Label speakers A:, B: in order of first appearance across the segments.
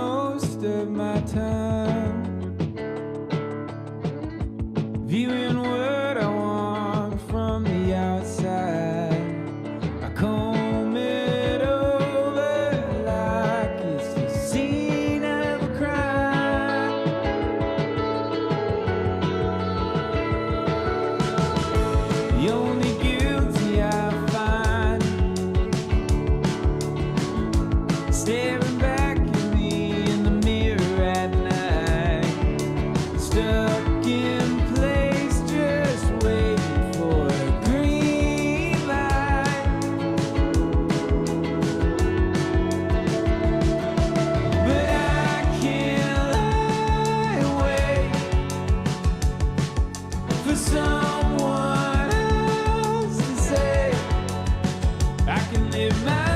A: most of my time viewing what I want from the outside. I comb it over like it's the scene of a crime. The only guilty I find staring back at me in the mirror at night, stuck in place just waiting for a green light. But I can't lie awake for someone else to say I can live my life.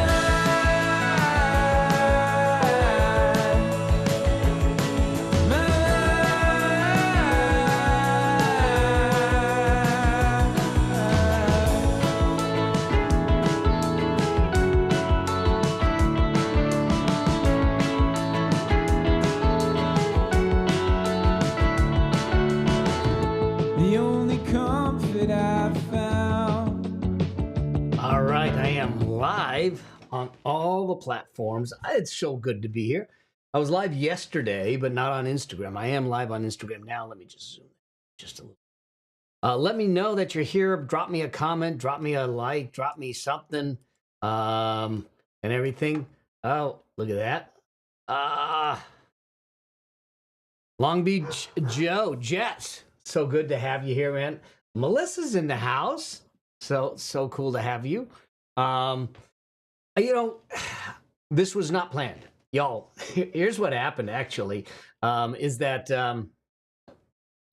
A: The only comfort I've found.
B: All right, I am live on all the platforms. It's so good to be here. I was live yesterday, but not on Instagram. I am live on Instagram now. Let me just zoom in just a little. Let me know that you're here. Drop me a comment, drop me a like, drop me something, and everything. Oh, look at that. Long Beach Joe, Jets. So good to have you here, man. Melissa's in the house. So cool to have you. This was not planned. Y'all, here's what happened actually, is that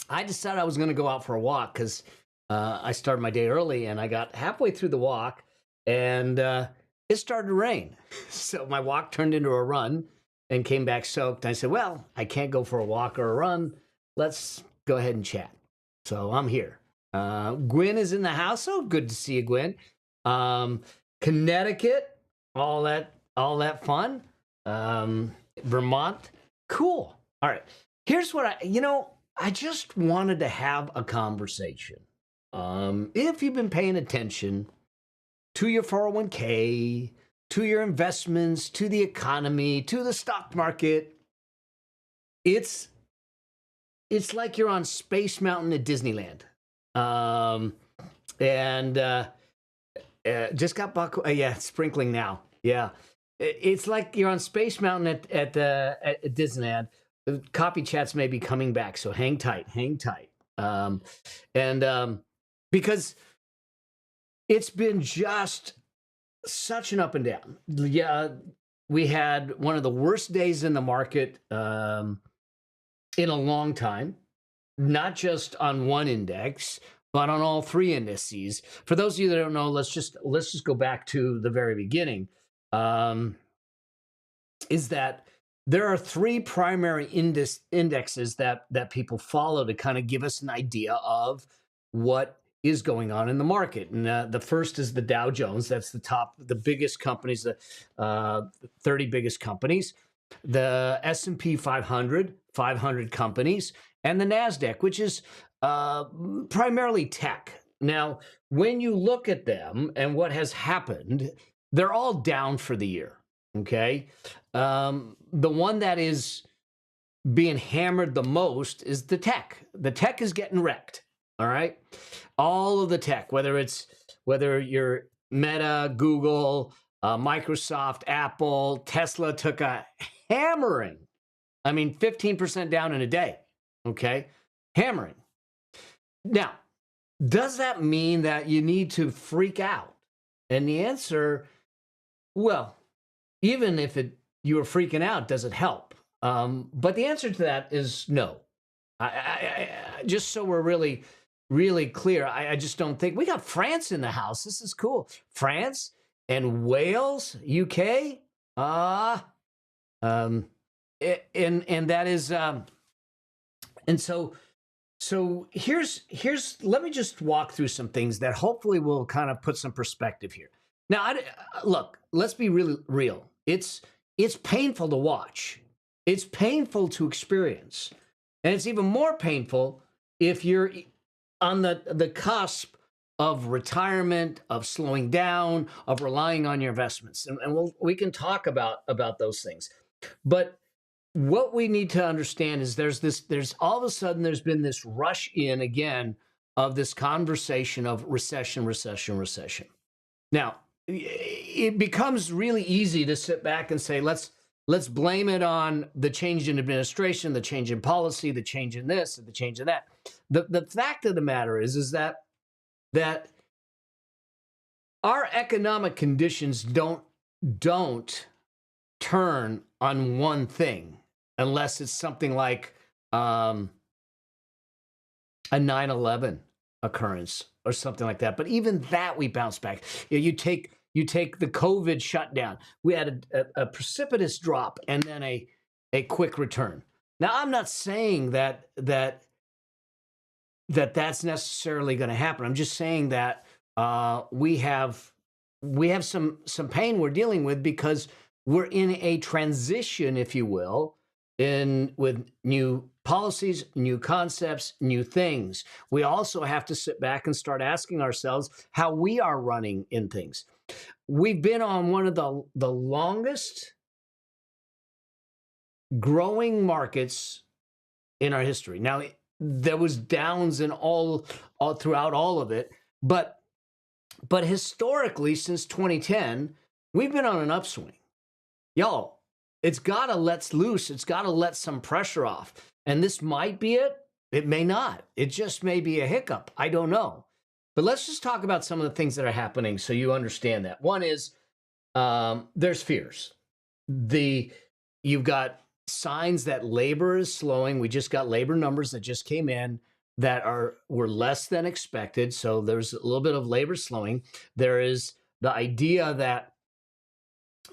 B: I decided I was going to go out for a walk because I started my day early and I got halfway through the walk and it started to rain. So my walk turned into a run and came back soaked. I said, well, I can't go for a walk or a run. Let's go ahead and chat. So I'm here. Gwen is in the house. So good to see you, Gwen. Connecticut, all that fun. Vermont, cool. All right. Here's what I just wanted to have a conversation. If you've been paying attention to your 401k, to your investments, to the economy, to the stock market, it's like you're on Space Mountain at Disneyland. Just got back. Yeah, sprinkling now. Yeah, it's like you're on Space Mountain at Disneyland. The copy chats may be coming back, so hang tight. Because it's been just such an up and down. Yeah, we had one of the worst days in the market in a long time, not just on one index, but on all three indices. For those of you that don't know, let's just go back to the very beginning. Is that there are three primary indexes that people follow to kind of give us an idea of what is going on in the market. And the first is the Dow Jones. That's the biggest companies, the 30 biggest companies. The S&P 500 companies, and the NASDAQ, which is primarily tech. Now, when you look at them and what has happened, they're all down for the year, okay? The one that is being hammered the most is the tech. The tech is getting wrecked, all right? All of the tech, whether you're Meta, Google, Microsoft, Apple, Tesla took a hammering. I mean, 15% down in a day, okay? Hammering. Now, does that mean that you need to freak out? And the answer, well, even if you were freaking out, does it help? But the answer to that is no. I just so we're really, really clear, I just don't think. We got France in the house. This is cool. France and Wales, UK. And that is, and so here's, let me just walk through some things that hopefully will kind of put some perspective here. Now, look, let's be really real. It's painful to watch. It's painful to experience. And it's even more painful if you're on the cusp of retirement, of slowing down, of relying on your investments. And we can talk about those things. But what we need to understand is there's all of a sudden there's been this rush in again of this conversation of recession, recession, recession. Now, it becomes really easy to sit back and say, let's blame it on the change in administration, the change in policy, the change in this, and the change in that. The fact of the matter is that our economic conditions don't turn on one thing unless it's something like a 9/11 occurrence or something like that. But even that, we bounce back. You take the COVID shutdown. We had a precipitous drop and then a quick return. Now, I'm not saying that's necessarily going to happen. I'm just saying that we have some pain we're dealing with because we're in a transition, if you will, with new policies, new concepts, new things. We also have to sit back and start asking ourselves how we are running in things. We've been on one of the longest growing markets in our history. Now, there was downs in all throughout all of it, but historically, since 2010, we've been on an upswing. Y'all, it's got to let loose. It's got to let some pressure off. And this might be it. It may not. It just may be a hiccup. I don't know. But let's just talk about some of the things that are happening so you understand that. One is there's fears. You've got signs that labor is slowing. We just got labor numbers that just came in that were less than expected. So there's a little bit of labor slowing. There is the idea that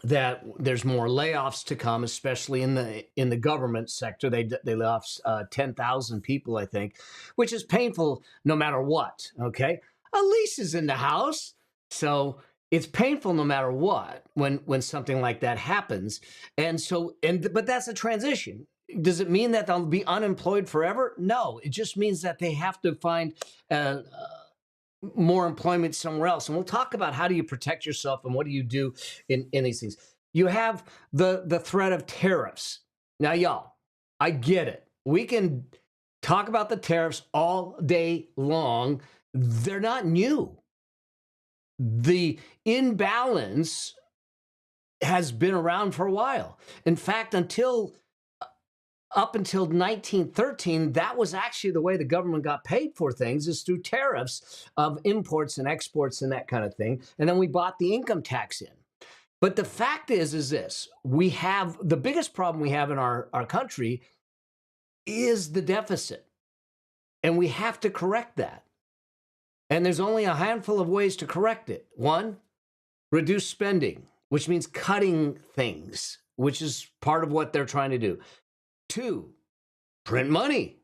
B: there's more layoffs to come, especially in the government sector. They lay off 10,000 people, I think, which is painful no matter what. Okay, a lease is in the house, so it's painful no matter what when something like that happens. But that's a transition. Does it mean that they'll be unemployed forever? No, it just means that they have to find more employment somewhere else. And we'll talk about how do you protect yourself and what do you do in these things. You have the threat of tariffs. Now, y'all, I get it. We can talk about the tariffs all day long. They're not new. The imbalance has been around for a while. In fact, up until 1913, that was actually the way the government got paid for things, is through tariffs of imports and exports and that kind of thing. And then we bought the income tax in. But the fact is this: we have the biggest problem we have in our country is the deficit. And we have to correct that. And there's only a handful of ways to correct it. One, reduce spending, which means cutting things, which is part of what they're trying to do. Two, print money.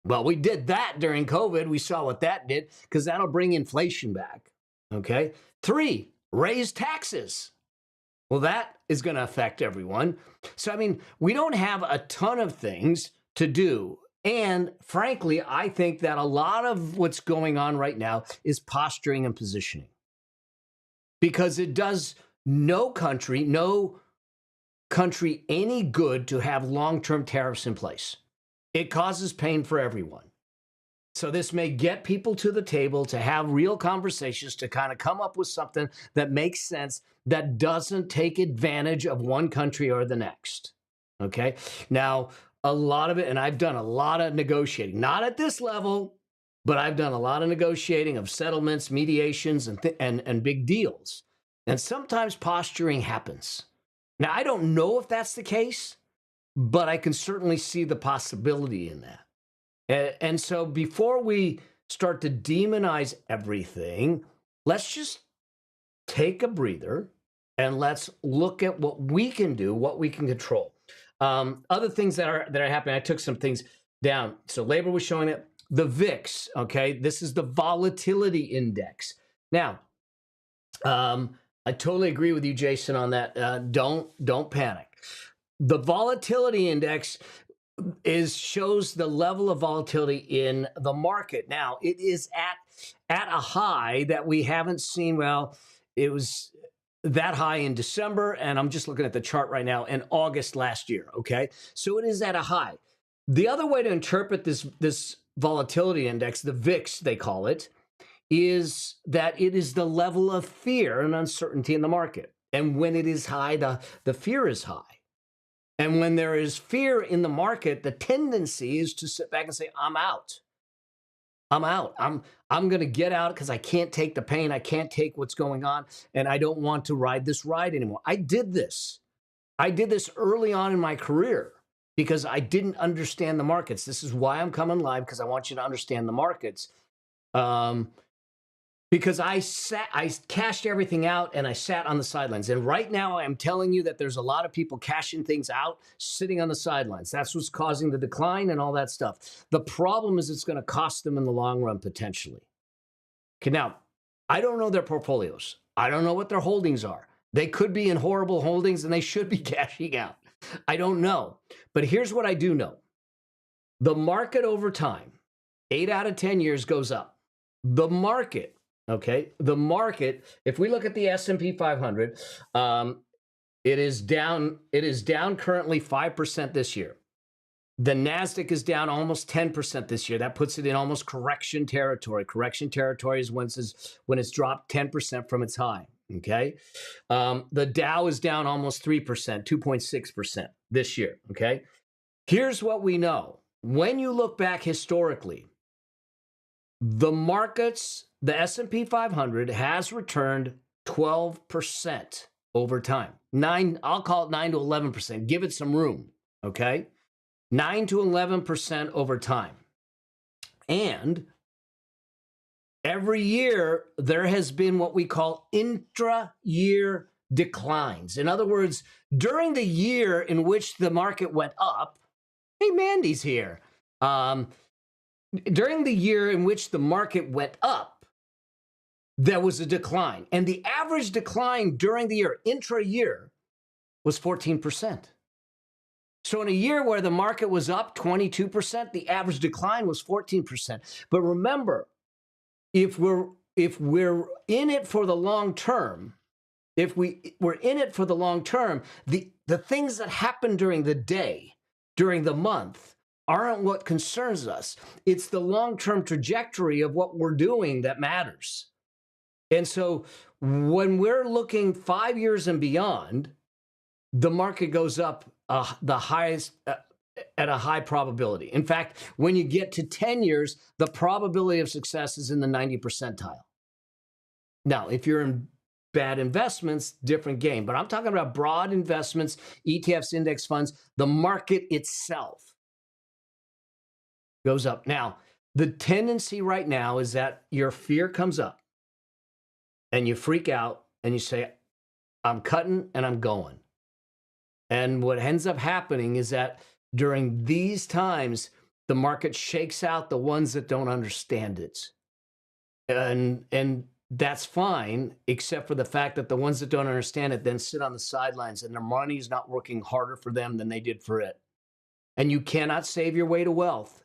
B: Well, we did that during COVID. We saw what that did because that'll bring inflation back. Okay. Three, raise taxes. Well, that is going to affect everyone. So, I mean, we don't have a ton of things to do. And frankly, I think that a lot of what's going on right now is posturing and positioning, because it does no country any good to have long-term tariffs in place. It causes pain for everyone. So this may get people to the table to have real conversations, to kind of come up with something that makes sense, that doesn't take advantage of one country or the next. Okay. Now, a lot of it, and I've done a lot of negotiating, not at this level, but I've done a lot of negotiating of settlements, mediations, and big deals. And sometimes posturing happens. Now, I don't know if that's the case, but I can certainly see the possibility in that. And so before we start to demonize everything, let's just take a breather and let's look at what we can do, what we can control. Other things that are happening, I took some things down. So labor was showing it. The VIX, okay, this is the volatility index. Now, I totally agree with you, Jason, on that. Don't panic. The volatility index shows the level of volatility in the market. Now, it is at a high that we haven't seen. Well, it was that high in December, and I'm just looking at the chart right now, in August last year. Okay, so it is at a high. The other way to interpret this volatility index, the VIX they call it, is that it is the level of fear and uncertainty in the market. And when it is high, the fear is high. And when there is fear in the market, the tendency is to sit back and say, I'm out. I'm out. I'm going to get out because I can't take the pain. I can't take what's going on. And I don't want to ride this ride anymore. I did this. I did this early on in my career because I didn't understand the markets. This is why I'm coming live, because I want you to understand the markets. Because I cashed everything out and I sat on the sidelines. And right now I'm telling you that there's a lot of people cashing things out, sitting on the sidelines. That's what's causing the decline and all that stuff. The problem is it's going to cost them in the long run, potentially. Okay, now, I don't know their portfolios. I don't know what their holdings are. They could be in horrible holdings and they should be cashing out. I don't know. But here's what I do know. The market over time, 8 out of 10 years goes up. The market, okay, the market, if we look at the S&P 500, it is down currently 5% this year. The NASDAQ is down almost 10% this year. That puts it in almost correction territory. Correction territory is when it's dropped 10% from its high, okay? The Dow is down almost 3%, 2.6% this year, okay? Here's what we know. When you look back historically, the markets, the S&P 500 has returned 12% over time. I'll call it 9 to 11%. Give it some room, okay? 9 to 11% over time. And every year there has been what we call intra-year declines. In other words, during the year in which the market went up, hey, Mandy's here. During the year in which the market went up, there was a decline. And the average decline during the year, intra-year, was 14%. So in a year where the market was up 22%, the average decline was 14%. But remember, if we're in it for the long term, we're in it for the long term, the things that happen during the day, during the month, aren't what concerns us. It's the long-term trajectory of what we're doing that matters. And so when we're looking 5 years and beyond, the market goes up the highest at a high probability. In fact, when you get to 10 years, the probability of success is in the 90th percentile. Now, if you're in bad investments, different game. But I'm talking about broad investments, ETFs, index funds, the market itself goes up. Now, the tendency right now is that your fear comes up and you freak out and you say, I'm cutting and I'm going. And what ends up happening is that during these times, the market shakes out the ones that don't understand it. And that's fine, except for the fact that the ones that don't understand it then sit on the sidelines and their money is not working harder for them than they did for it. And you cannot save your way to wealth.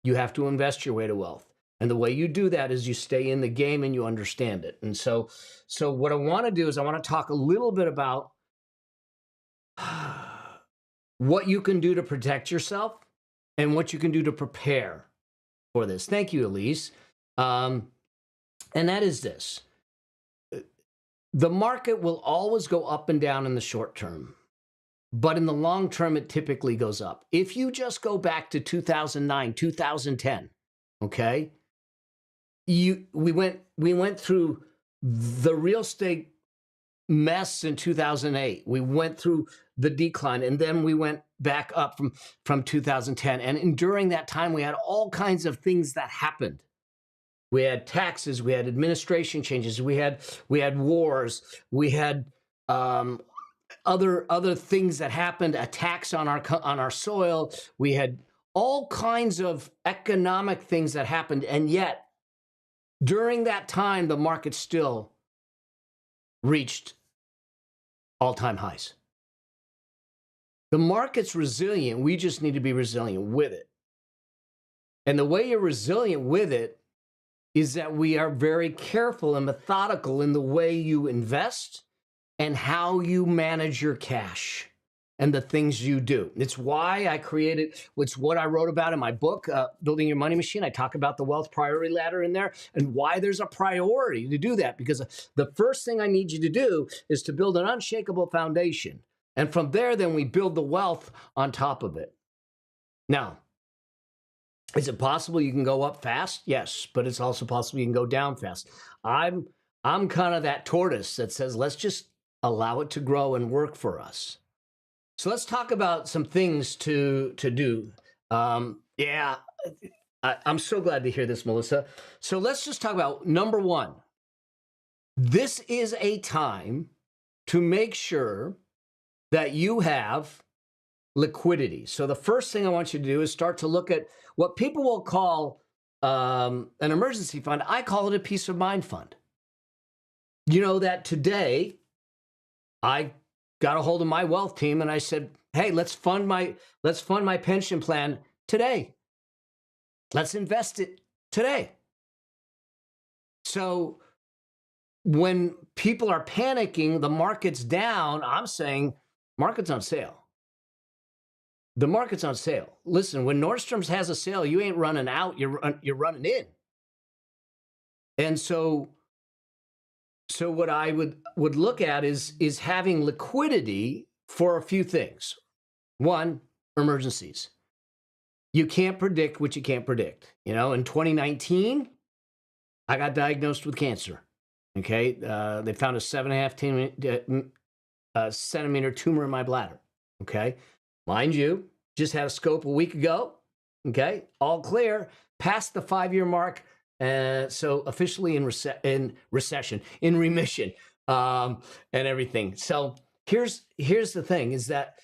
B: You have to invest your way to wealth. And the way you do that is you stay in the game and you understand it. And so what I want to do is I want to talk a little bit about what you can do to protect yourself and what you can do to prepare for this. Thank you, Elise. And that is this. The market will always go up and down in the short term. But in the long term, it typically goes up. If you just go back to 2009, 2010, okay, we went through the real estate mess in 2008. We went through the decline, and then we went back up from 2010. And during that time, we had all kinds of things that happened. We had taxes, we had administration changes, we had wars, we had other things that happened, attacks on our soil. We had all kinds of economic things that happened, and yet during that time, the market still reached all-time highs. The market's resilient. We just need to be resilient with it. And the way you're resilient with it is that we are very careful and methodical in the way you invest and how you manage your cash and the things you do. It's why I created, it's what I wrote about in my book, Building Your Money Machine. I talk about the wealth priority ladder in there and why there's a priority to do that. Because the first thing I need you to do is to build an unshakable foundation. And from there, then we build the wealth on top of it. Now, is it possible you can go up fast? Yes, but it's also possible you can go down fast. I'm kind of that tortoise that says, let's just allow it to grow and work for us. So let's talk about some things to do. Yeah, I'm so glad to hear this, Melissa. So let's just talk about number one. This is a time to make sure that you have liquidity. So the first thing I want you to do is start to look at what people will call an emergency fund. I call it a peace of mind fund. You know that today I got a hold of my wealth team and I said, hey, let's fund my pension plan today. Let's invest it today. So when people are panicking, the market's down, I'm saying market's on sale. The market's on sale. Listen, when Nordstrom's has a sale, you ain't running out, you're running in. And so what I would look at is having liquidity for a few things. One, emergencies. You can't predict what you can't predict. You know, in 2019, I got diagnosed with cancer. Okay, they found a 7.5 centimeter tumor in my bladder. Okay, mind you, just had a scope a week ago. Okay, all clear, past the 5-year mark. So officially in recession, in remission, and everything. So here's the thing: is that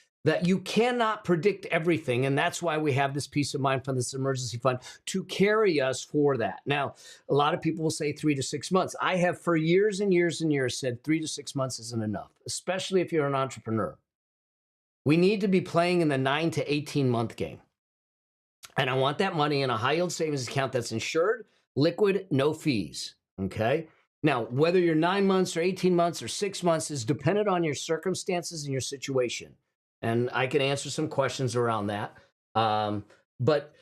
B: you cannot predict everything, and that's why we have this peace of mind fund, this emergency fund, to carry us for that. Now, a lot of people will say 3 to 6 months. I have for years and years and years said 3 to 6 months isn't enough, especially if you're an entrepreneur. We need to be playing in the 9 to 18-month game, and I want that money in a high-yield savings account that's insured, liquid, no fees, okay? Now, whether you're 9 months or 18 months or 6 months is dependent on your circumstances and your situation. And I can answer some questions around that. But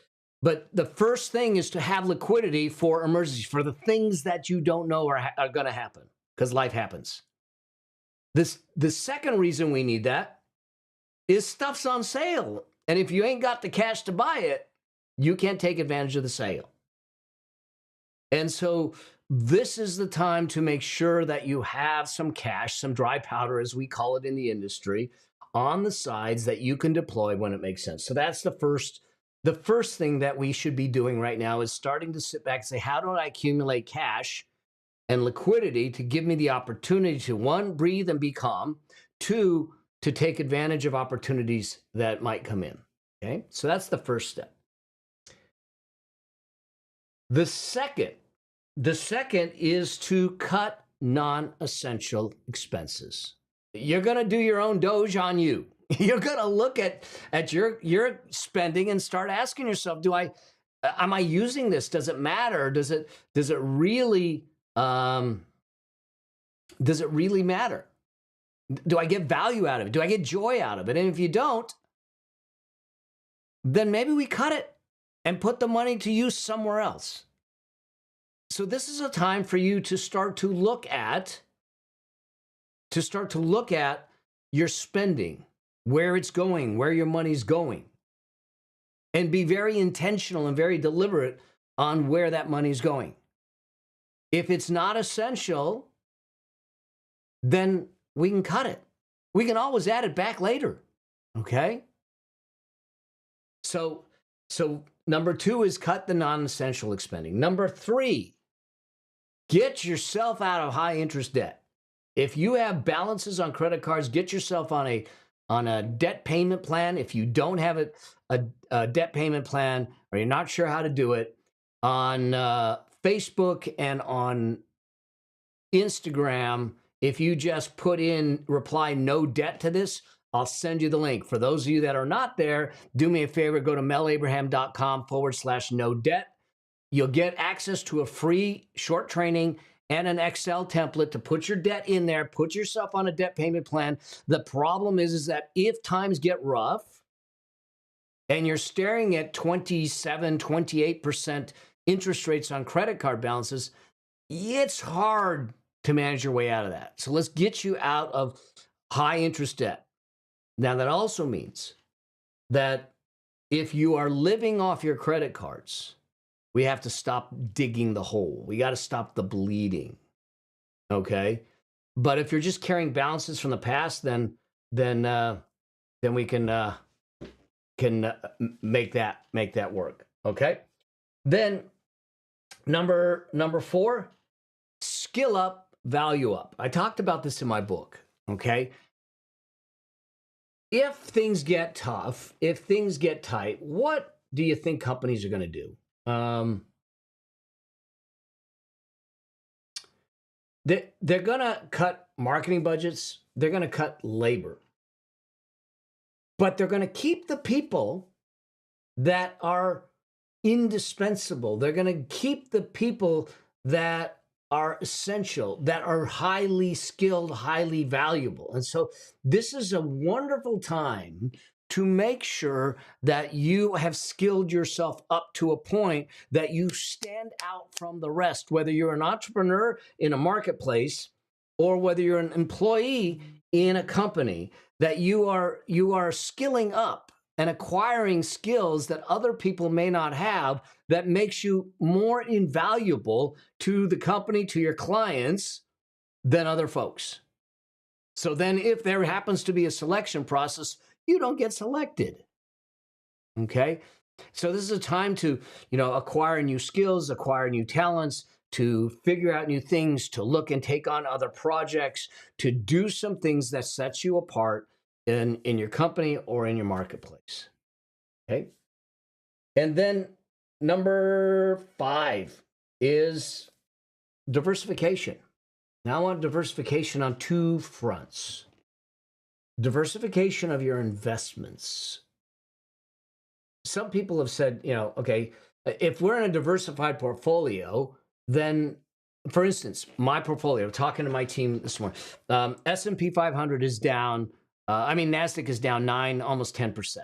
B: the first thing is to have liquidity for emergencies, for the things that you don't know are going to happen, because life happens. The second reason we need that is stuff's on sale. And if you ain't got the cash to buy it, you can't take advantage of the sale. And so this is the time to make sure that you have some cash, some dry powder, as we call it in the industry, on the sides that you can deploy when it makes sense. So that's the first thing that we should be doing right now, is starting to sit back and say, how do I accumulate cash and liquidity to give me the opportunity to, one, breathe and be calm, two, to take advantage of opportunities that might come in. Okay, so that's the first step. The second is to cut non-essential expenses. You're going to do your own Doge on you. You're going to look at your spending and start asking yourself, am I using this? Does it matter? Does it really matter? Do I get value out of it? Do I get joy out of it? And if you don't, then maybe we cut it and put the money to use somewhere else. So this is a time for you to start to look at your spending, where it's going, where your money's going, and be very intentional and very deliberate on where that money's going. If it's not essential, then we can cut it. We can always add it back later, okay? So number 2 is cut the non-essential spending. Number 3, get yourself out of high interest debt. If you have balances on credit cards, get yourself on a debt payment plan. If you don't have a debt payment plan, or you're not sure how to do it, on Facebook and on Instagram, if you just put in reply no debt to this, I'll send you the link. For those of you that are not there, do me a favor, go to melabraham.com/no debt. You'll get access to a free short training and an Excel template to put your debt in there, put yourself on a debt payment plan. The problem is that if times get rough and you're staring at 27, 28% interest rates on credit card balances, it's hard to manage your way out of that. So let's get you out of high interest debt. Now, that also means that if you are living off your credit cards, we have to stop digging the hole. We got to stop the bleeding. Okay? But if you're just carrying balances from the past, then we can make that work. Okay? Then number 4, skill up, value up. I talked about this in my book. Okay? If things get tough, if things get tight, what do you think companies are going to do? They're going to cut marketing budgets. They're going to cut labor. But they're going to keep the people that are indispensable. They're going to keep the people that are essential, that are highly skilled, highly valuable. And so this is a wonderful time to make sure that you have skilled yourself up to a point that you stand out from the rest, whether you're an entrepreneur in a marketplace or whether you're an employee in a company, that you are skilling up and acquiring skills that other people may not have, that makes you more invaluable to the company, to your clients, than other folks. So then if there happens to be a selection process, you don't get selected. Okay? So this is a time to, acquire new skills, acquire new talents, to figure out new things, to look and take on other projects, to do some things that sets you apart in your company or in your marketplace. Okay? And then number 5 is diversification. Now I want diversification on 2 fronts. Diversification of your investments. Some people have said, okay, if we're in a diversified portfolio, then, for instance, my portfolio, talking to my team this morning, S&P 500 is down, NASDAQ is down 9, almost 10%.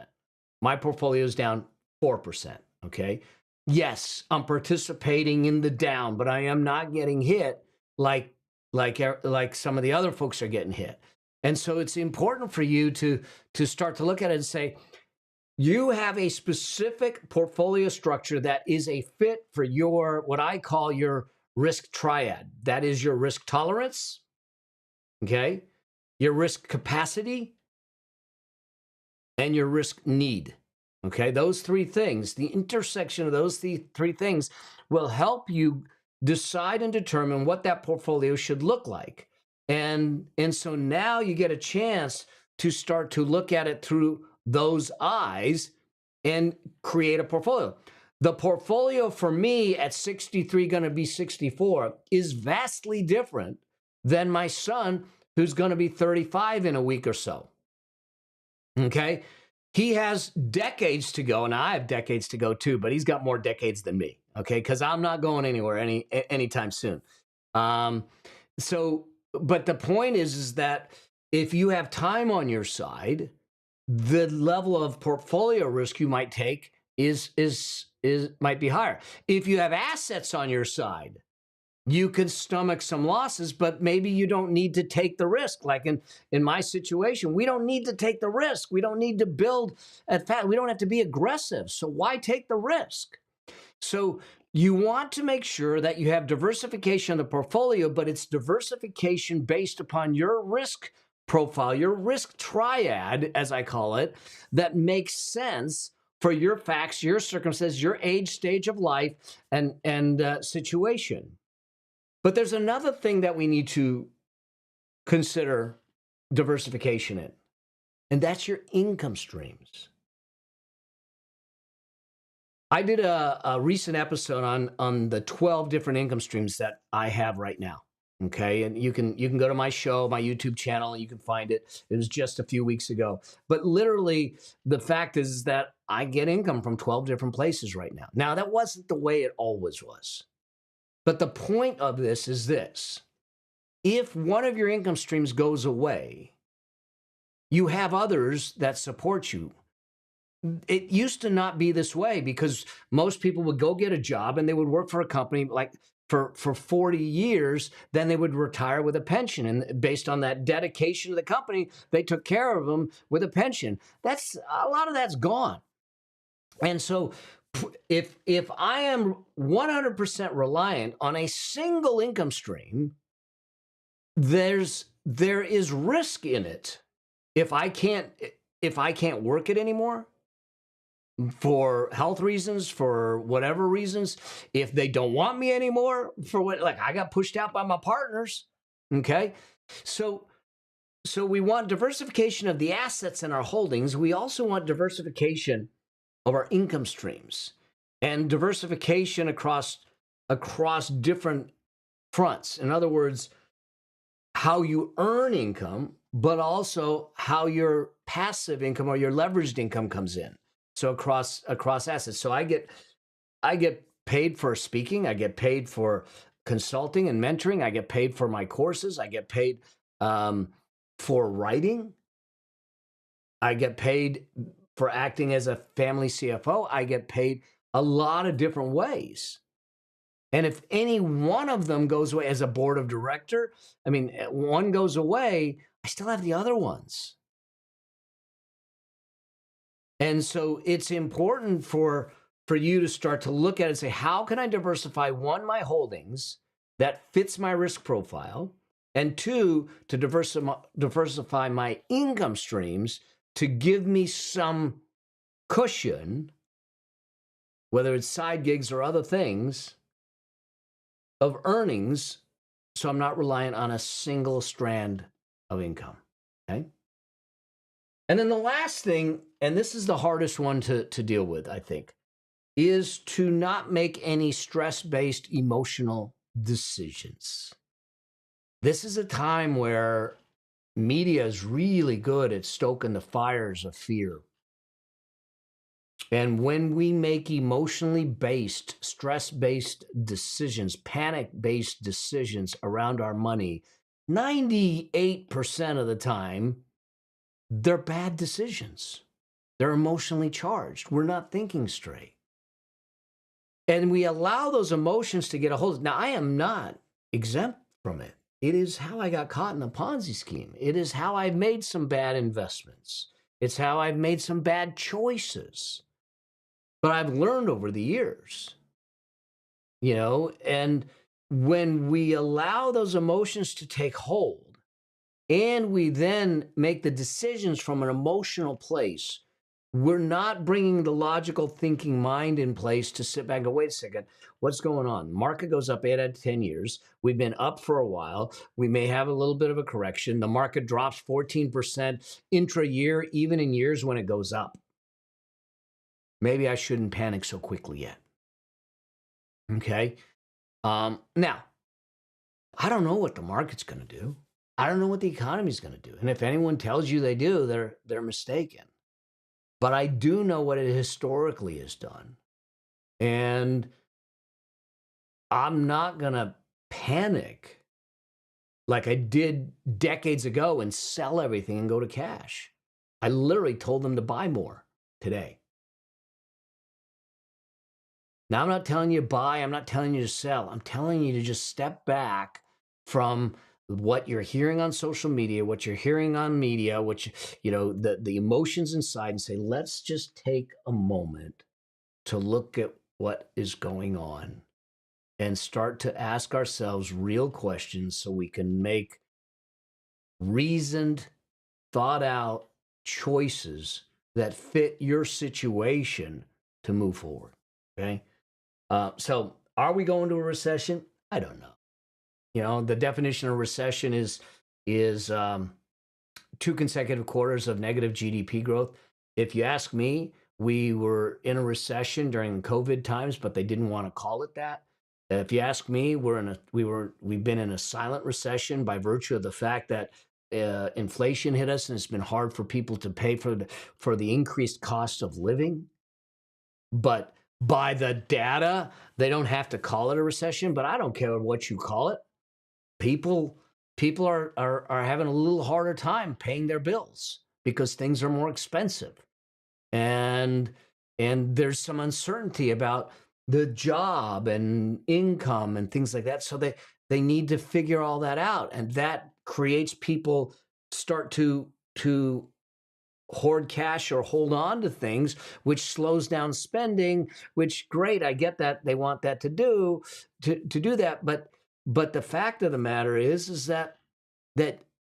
B: My portfolio is down 4%, okay? Yes, I'm participating in the down, but I am not getting hit like some of the other folks are getting hit. And so it's important for you to start to look at it and say, you have a specific portfolio structure that is a fit for your, what I call your risk triad. That is your risk tolerance, okay, your risk capacity, and your risk need. Okay, those 3 things, the intersection of those 3 things will help you decide and determine what that portfolio should look like. And so now you get a chance to start to look at it through those eyes and create a portfolio. The portfolio for me at 63, going to be 64, is vastly different than my son, who's going to be 35 in a week or so. Okay? He has decades to go, and I have decades to go too, but he's got more decades than me, okay? Because I'm not going anywhere anytime soon. But the point is that if you have time on your side, the level of portfolio risk you might take might be higher. If you have assets on your side, you can stomach some losses, but maybe you don't need to take the risk. Like in my situation, we don't need to take the risk. We don't need to build at fat. We don't have to be aggressive. So why take the risk? So you want to make sure that you have diversification of the portfolio, but it's diversification based upon your risk profile, your risk triad, as I call it, that makes sense for your facts, your circumstances, your age, stage of life, and situation. But there's another thing that we need to consider diversification in, and that's your income streams. I did a recent episode on the 12 different income streams that I have right now. Okay, and you can go to my show, my YouTube channel, and you can find it. It was just a few weeks ago. But literally, the fact is that I get income from 12 different places right now. Now, that wasn't the way it always was. But the point of this is this: if one of your income streams goes away, you have others that support you. It used to not be this way because most people would go get a job and they would work for a company like for 40 years, then they would retire with a pension. And based on that dedication to the company, they took care of them with a pension. That's a lot of that's gone. And so if I am 100% reliant on a single income stream, there is risk in it. If I can't work it anymore, for health reasons, for whatever reasons, if they don't want me anymore, for what, like I got pushed out by my partners. Okay. So, so we want diversification of the assets in our holdings. We also want diversification of our income streams and diversification across different fronts. In other words, how you earn income, but also how your passive income or your leveraged income comes in. So across assets. So I get paid for speaking, I get paid for consulting and mentoring, I get paid for my courses, I get paid for writing, I get paid for acting as a family CFO, I get paid a lot of different ways. And if any one of them goes away as a board of director, I mean, one goes away, I still have the other ones. And so it's important for you to start to look at it and say, how can I diversify, one, my holdings that fits my risk profile, and two, to diversify my income streams to give me some cushion, whether it's side gigs or other things, of earnings, so I'm not reliant on a single strand of income, okay? And then the last thing, and this is the hardest one to deal with, I think, is to not make any stress-based emotional decisions. This is a time where media is really good at stoking the fires of fear. And when we make emotionally based, stress-based decisions, panic-based decisions around our money, 98% of the time, they're bad decisions. They're emotionally charged. We're not thinking straight. And we allow those emotions to get a hold. Now, I am not exempt from it. It is how I got caught in a Ponzi scheme. It is how I've made some bad investments. It's how I've made some bad choices. But I've learned over the years, and when we allow those emotions to take hold and we then make the decisions from an emotional place, we're not bringing the logical thinking mind in place to sit back and go, wait a second, what's going on? Market goes up 8 out of 10 years. We've been up for a while. We may have a little bit of a correction. The market drops 14% intra-year, even in years when it goes up. Maybe I shouldn't panic so quickly yet. Okay. Now, I don't know what the market's going to do. I don't know what the economy's going to do. And if anyone tells you they do, they're mistaken. But I do know what it historically has done. And I'm not going to panic like I did decades ago and sell everything and go to cash. I literally told them to buy more today. Now, I'm not telling you to buy. I'm not telling you to sell. I'm telling you to just step back from what you're hearing on social media, what you're hearing on media, the emotions inside, and say, let's just take a moment to look at what is going on and start to ask ourselves real questions so we can make reasoned, thought out choices that fit your situation to move forward. Okay. So are we going to a recession? I don't know. The definition of recession is 2 consecutive quarters of negative GDP growth. If you ask me, we were in a recession during COVID times, but they didn't want to call it that. If you ask me, we've been in a silent recession by virtue of the fact that inflation hit us, and it's been hard for people to pay for the increased cost of living. But by the data, they don't have to call it a recession. But I don't care what you call it. People people are having a little harder time paying their bills because things are more expensive, and there's some uncertainty about the job and income and things like that. So they need to figure all that out, and that creates people start to hoard cash or hold on to things, which slows down spending. Which, great, I get that they want that to do that, but the fact of the matter is that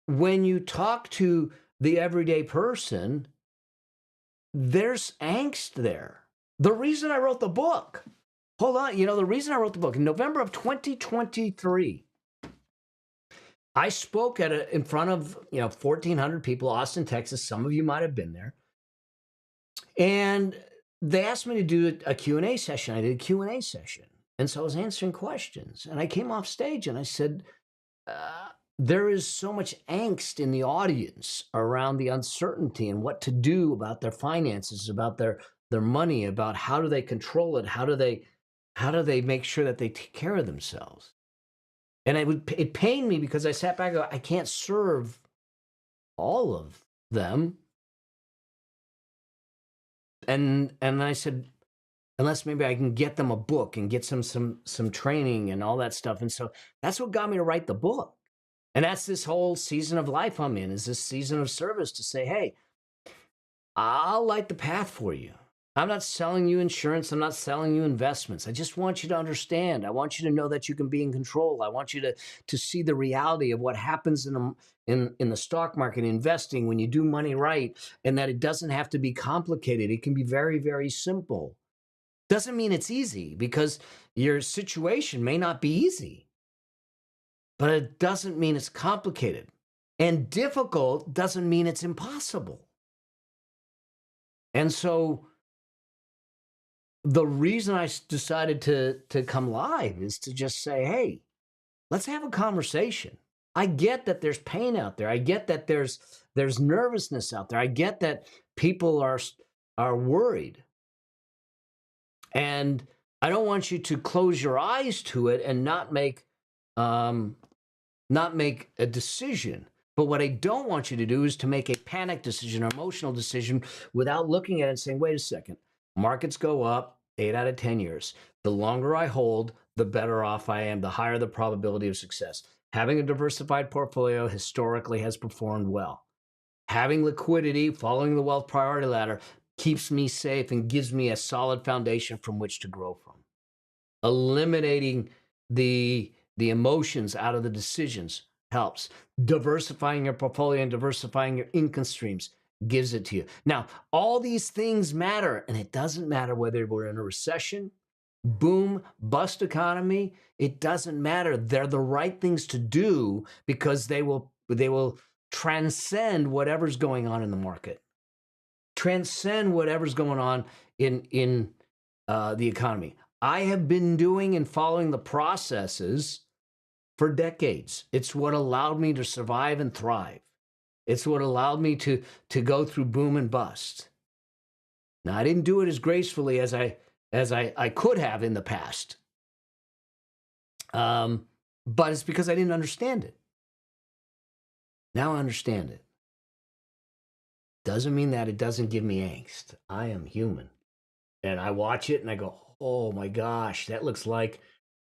B: when you talk to the everyday person, there's angst there. The reason I wrote the book, hold on, the reason I wrote the book in November of 2023, I spoke in front of 1,400 people, Austin, Texas. Some of you might have been there, and they asked me to do a Q&A session. I did a Q&A session, and so I was answering questions. And I came off stage and I said, there is so much angst in the audience around the uncertainty and what to do about their finances, about their money, about how do they control it, how do they make sure that they take care of themselves. And it pained me because I sat back and go, I can't serve all of them. And I said, unless maybe I can get them a book and get some training and all that stuff. And so that's what got me to write the book. And that's this whole season of life I'm in, is this season of service to say, hey, I'll light the path for you. I'm not selling you insurance. I'm not selling you investments. I just want you to understand. I want you to know that you can be in control. I want you to see the reality of what happens in the stock market, investing, when you do money right, and that it doesn't have to be complicated. It can be very, very simple. Doesn't mean it's easy, because your situation may not be easy, but it doesn't mean it's complicated. And difficult doesn't mean it's impossible. And so the reason I decided to come live is to just say, hey, let's have a conversation. I get that there's pain out there. I get that there's nervousness out there. I get that people are worried. And I don't want you to close your eyes to it and not make a decision. But what I don't want you to do is to make a panic decision or emotional decision without looking at it and saying, wait a second, markets go up 8 out of 10 years. The longer I hold, the better off I am, the higher the probability of success. Having a diversified portfolio historically has performed well. Having liquidity, following the wealth priority ladder, keeps me safe and gives me a solid foundation from which to grow from. Eliminating the emotions out of the decisions helps. Diversifying your portfolio and diversifying your income streams gives it to you. Now, all these things matter, and it doesn't matter whether we're in a recession, boom, bust economy. It doesn't matter. They're the right things to do because they will transcend whatever's going on in the market, transcend whatever's going on in the economy. I have been doing and following the processes for decades. It's what allowed me to survive and thrive. It's what allowed me to go through boom and bust. Now, I didn't do it as gracefully as I could have in the past. But it's because I didn't understand it. Now I understand it. Doesn't mean that it doesn't give me angst. I am human. And I watch it and I go, oh my gosh, that looks like,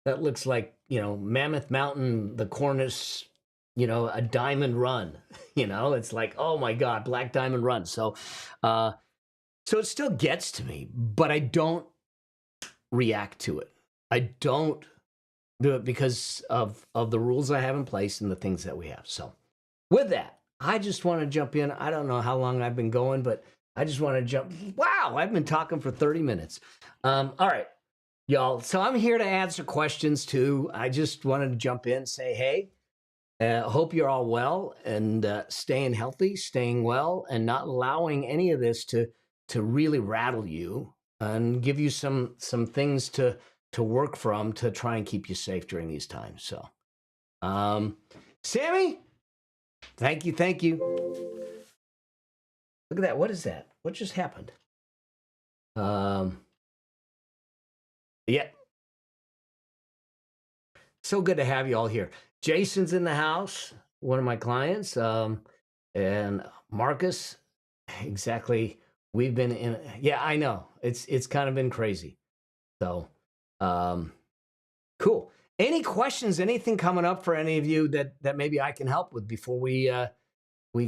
B: Mammoth Mountain, the Cornice, a diamond run. It's like, oh my God, Black Diamond Run. So it still gets to me, but I don't react to it. I don't do it because of the rules I have in place and the things that we have. So with that, I just want to jump in. I don't know how long I've been going, but I just want to jump. Wow, I've been talking for 30 minutes. All right, y'all. So I'm here to answer questions too. I just wanted to jump in and say, hey, hope you're all well and staying healthy, staying well, and not allowing any of this to really rattle you and give you some things to to work from to try and keep you safe during these times. So, Sammy, thank you. Look at that. What is that? What just happened? Yeah. So good to have you all here. Jason's in the house, one of my clients, and Marcus. Exactly. We've been in. Yeah, I know. It's kind of been crazy. So, cool. Any questions? Anything coming up for any of you that maybe I can help with before we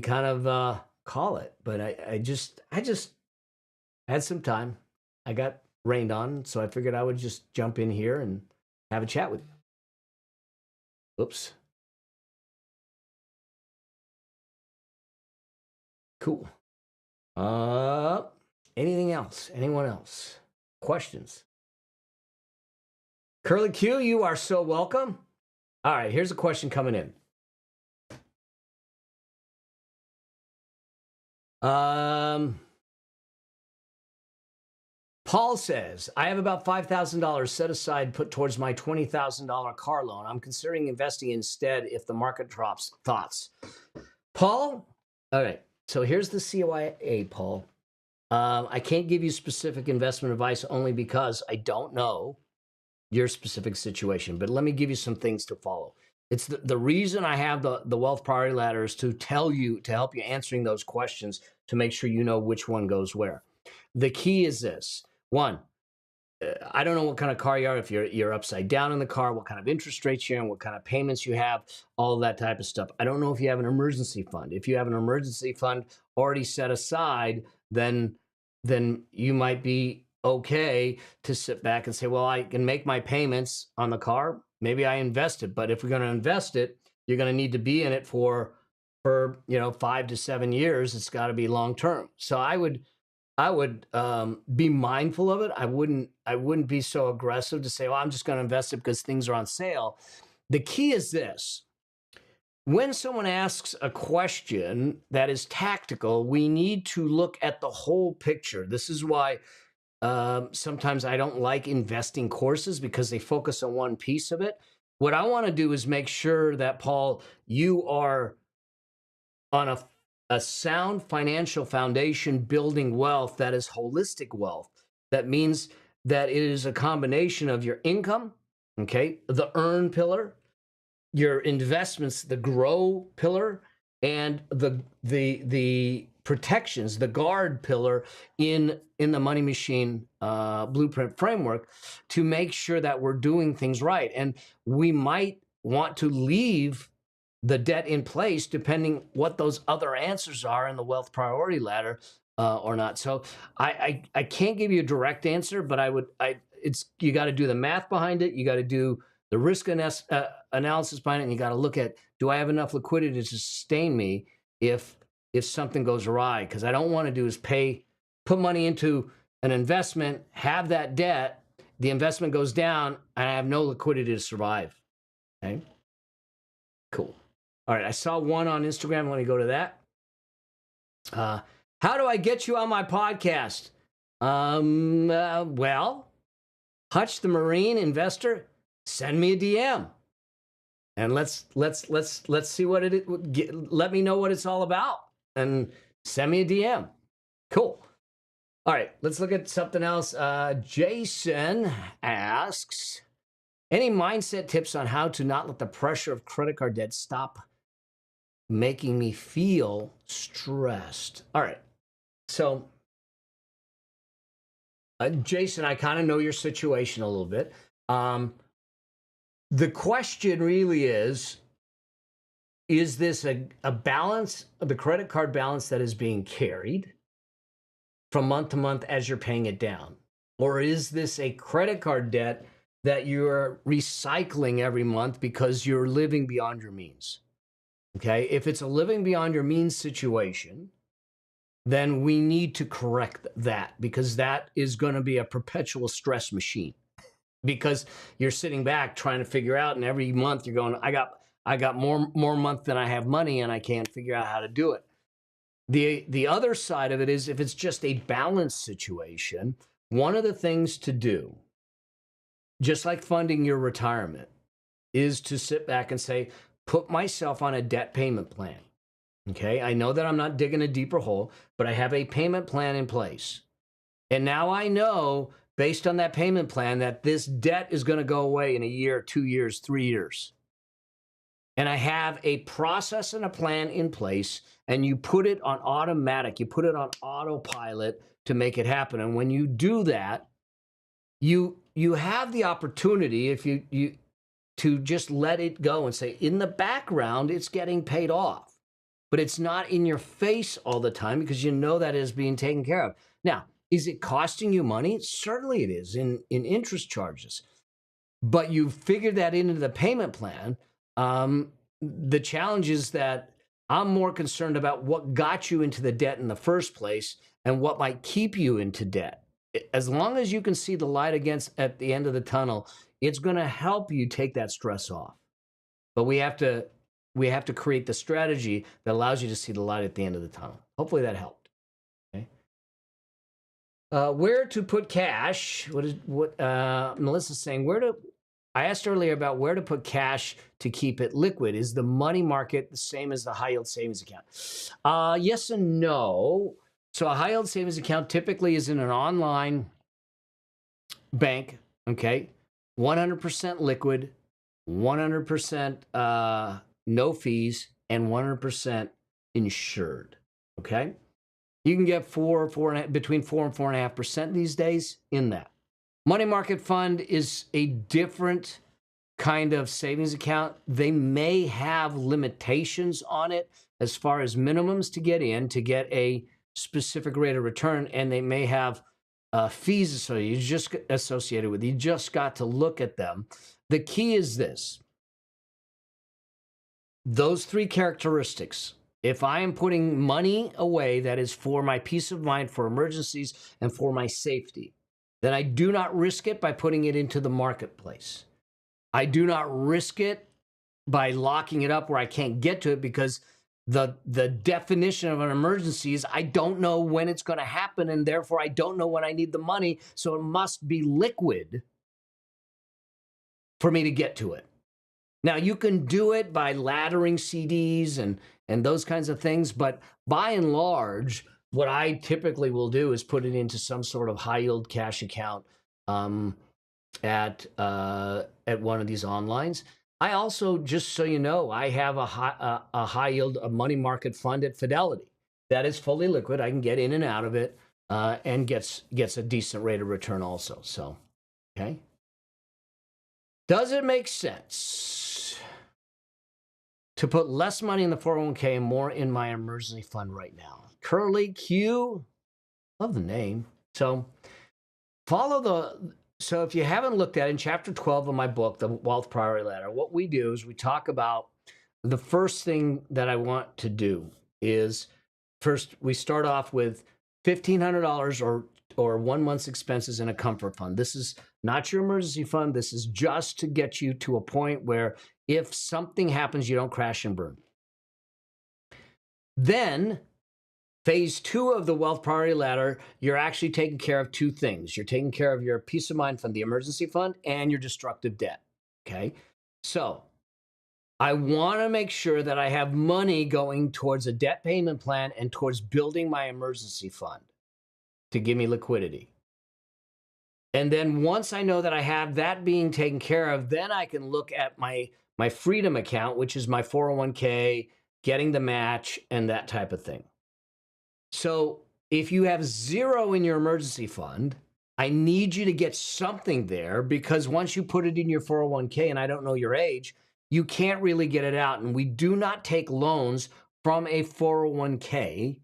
B: kind of call it? But I just had some time. I got rained on, so I figured I would just jump in here and have a chat with you. Oops. Cool. Anything else? Anyone else? Questions? Curly Q, you are so welcome. All right, here's a question coming in. Paul says, I have about $5,000 set aside put towards my $20,000 car loan. I'm considering investing instead if the market drops. Thoughts? Paul? All right. So here's the CYA, Paul. I can't give you specific investment advice only because I don't know your specific situation. But let me give you some things to follow. It's the reason I have the wealth priority ladder is to tell you, to help you answering those questions to make sure you know which one goes where. The key is this. One, I don't know what kind of car you are, if you're upside down in the car, what kind of interest rates you're in, what kind of payments you have, all that type of stuff. I don't know if you have an emergency fund. If you have an emergency fund already set aside, then you might be okay to sit back and say, well, I can make my payments on the car. Maybe I invest it. But if we're going to invest it, you're going to need to be in it for 5 to 7 years. It's got to be long term. So I would be mindful of it. I wouldn't be so aggressive to say, well, I'm just going to invest it because things are on sale. The key is this. When someone asks a question that is tactical, we need to look at the whole picture. This is why sometimes I don't like investing courses, because they focus on one piece of it. What I want to do is make sure that, Paul, you are on a sound financial foundation, building wealth that is holistic wealth. That means that it is a combination of your income, okay, the earn pillar, your investments, the grow pillar, and the protections, the guard pillar in the money machine blueprint framework, to make sure that we're doing things right. And we might want to leave the debt in place depending what those other answers are in the wealth priority ladder or not. So I can't give you a direct answer, but you got to do the math behind it. You got to do the risk analysis behind it, and you got to look at, do I have enough liquidity to sustain me if something goes awry? Because I don't want to do is put money into an investment, have that debt, the investment goes down, and I have no liquidity to survive. Okay, cool. All right, I saw one on Instagram. Let me go to that. How do I get you on my podcast? Well, Hutch the Marine Investor, send me a DM, and let's see what it is. Let me know what it's all about, and send me a DM. Cool. All right, let's look at something else. Jason asks, any mindset tips on how to not let the pressure of credit card debt stop making me feel stressed? All right. So, Jason, I kind of know your situation a little bit. The question really is this a balance of the credit card balance that is being carried from month to month as you're paying it down? Or is this a credit card debt that you're recycling every month because you're living beyond your means? Okay, if it's a living beyond your means situation, then we need to correct that, because that is going to be a perpetual stress machine, because you're sitting back trying to figure out, and every month you're going, I got more month than I have money, and I can't figure out how to do it. The other side of it is, if it's just a balanced situation, one of the things to do just like funding your retirement, is to sit back and say, put myself on a debt payment plan. Okay. I know that I'm not digging a deeper hole, but I have a payment plan in place. And now I know, based on that payment plan, that this debt is going to go away in a year, 2 years, 3 years. And I have a process and a plan in place, and you put it on automatic, you put it on autopilot to make it happen. And when you do that, you have the opportunity, if you to just let it go and say, in the background, it's getting paid off, but it's not in your face all the time because you know that is being taken care of. Now, is it costing you money? Certainly it is in interest charges, but you figured that into the payment plan. The challenge is that I'm more concerned about what got you into the debt in the first place and what might keep you into debt. As long as you can see the light at the end of the tunnel, it's going to help you take that stress off. But we have to create the strategy that allows you to see the light at the end of the tunnel. Hopefully that helped. Okay. Where to put cash? What Melissa's saying? I asked earlier about where to put cash to keep it liquid. Is the money market the same as the high yield savings account? Yes and no. So a high yield savings account typically is in an online bank. Okay, 100% liquid, 100% no fees, and 100% insured. Okay, you can get between 4 and 4.5% these days in that. Money market fund is a different kind of savings account. They may have limitations on it as far as minimums to get a specific rate of return, and they may have fees associated with it. You just got to look at them. The key is this. Those three characteristics. If I am putting money away that is for my peace of mind, for emergencies, and for my safety, then I do not risk it by putting it into the marketplace. I do not risk it by locking it up where I can't get to it, because the definition of an emergency is I don't know when it's going to happen, and therefore I don't know when I need the money, so it must be liquid for me to get to it. Now, you can do it by laddering CDs and those kinds of things, but by and large, what I typically will do is put it into some sort of high yield cash account at one of these onlines. I also, just so you know, I have a high yield, a money market fund at Fidelity that is fully liquid. I can get in and out of it and gets a decent rate of return also. So, okay. Does it make sense to put less money in the 401k and more in my emergency fund right now? Curly Q, love the name. So so if you haven't looked at it, in chapter 12 of my book, The Wealth Priority Ladder, what we do is we talk about the first thing that I want to do is first we start off with $1,500 or 1 month's expenses in a comfort fund. This is not your emergency fund. This is just to get you to a point where if something happens, you don't crash and burn. Then phase 2 of the Wealth Priority Ladder, you're actually taking care of two things. You're taking care of your peace of mind fund, the emergency fund, and your destructive debt. Okay. So I want to make sure that I have money going towards a debt payment plan and towards building my emergency fund to give me liquidity. And then once I know that I have that being taken care of, then I can look at my freedom account, which is my 401k, getting the match and that type of thing. So if you have zero in your emergency fund, I need you to get something there, because once you put it in your 401k, and I don't know your age, you can't really get it out. And we do not take loans from a 401k.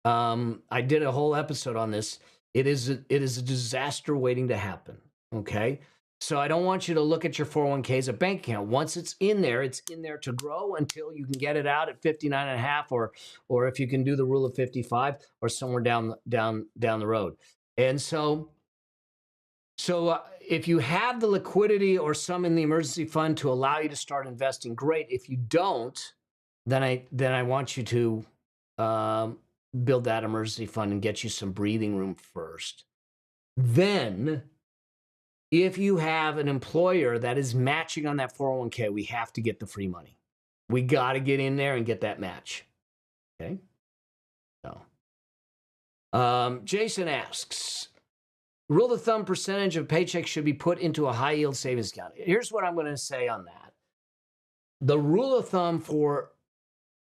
B: I did a whole episode on this. It is a disaster waiting to happen. Okay. So I don't want you to look at your 401k as a bank account. Once it's in there to grow until you can get it out at 59 and a half, or if you can do the rule of 55 or somewhere down the road. And so if you have the liquidity or some in the emergency fund to allow you to start investing, great. If you don't, then I want you to build that emergency fund and get you some breathing room first. Then if you have an employer that is matching on that 401k, we have to get the free money. We got to get in there and get that match. Okay. So, Jason asks, rule of thumb percentage of paychecks should be put into a high yield savings account. Here's what I'm going to say on that. The rule of thumb for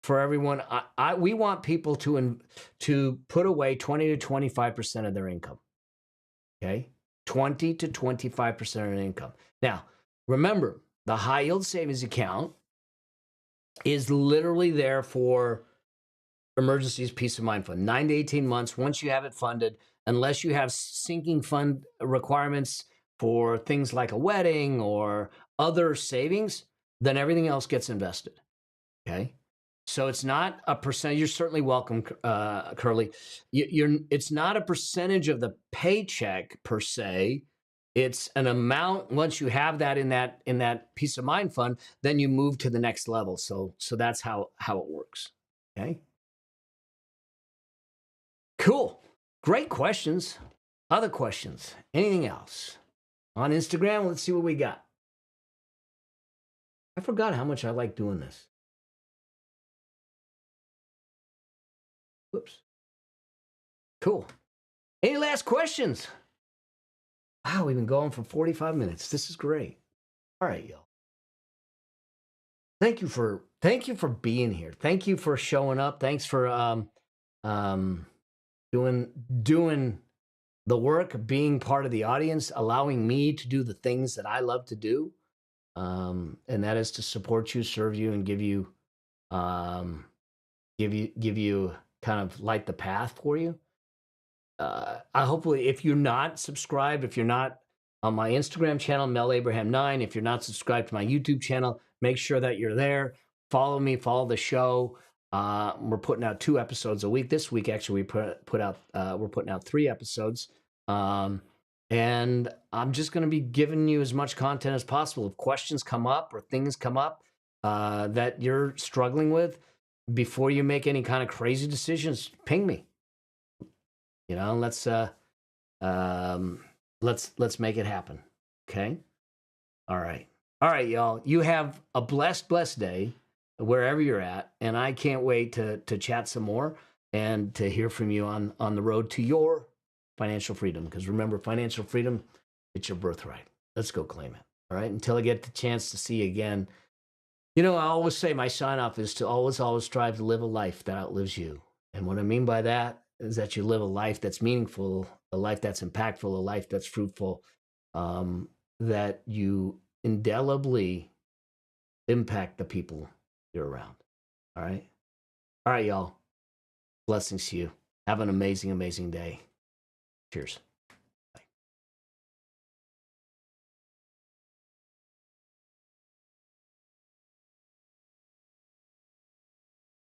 B: everyone, we want people to put away 20 to 25% of their income. Okay, 20 to 25% of their income. Now, remember, the high yield savings account is literally there for emergencies, peace of mind fund. 9 to 18 months. Once you have it funded, unless you have sinking fund requirements for things like a wedding or other savings, then everything else gets invested. Okay. So it's not a percentage. You're certainly welcome, Curly. It's not a percentage of the paycheck per se. It's an amount. Once you have that in that peace of mind fund, then you move to the next level. So that's how it works. Okay. Cool. Great questions. Other questions? Anything else? On Instagram, let's see what we got. I forgot how much I like doing this. Whoops. Cool. Any last questions? Wow, we've been going for 45 minutes. This is great. All right, y'all. Thank you for being here. Thank you for showing up. Thanks for doing the work, being part of the audience, allowing me to do the things that I love to do. And that is to support you, serve you, and give you kind of light the path for you. I hopefully, if you're not subscribed, if you're not on my Instagram channel, Mel Abraham 9, if you're not subscribed to my YouTube channel, make sure that you're there. Follow me, follow the show. We're putting out 2 episodes a week. This week, actually, we're putting out 3 episodes. And I'm just going to be giving you as much content as possible. If questions come up or things come up that you're struggling with, before you make any kind of crazy decisions, ping me. You know, let's make it happen. Okay. All right, y'all. You have a blessed day wherever you're at, and I can't wait to chat some more and to hear from you on the road to your financial freedom. Because remember, financial freedom, it's your birthright. Let's go claim it. All right. Until I get the chance to see you again. You know, I always say my sign off is to always strive to live a life that outlives you. And what I mean by that is that you live a life that's meaningful, a life that's impactful, a life that's fruitful, that you indelibly impact the people you're around. All right. All right, y'all. Blessings to you. Have an amazing, amazing day. Cheers.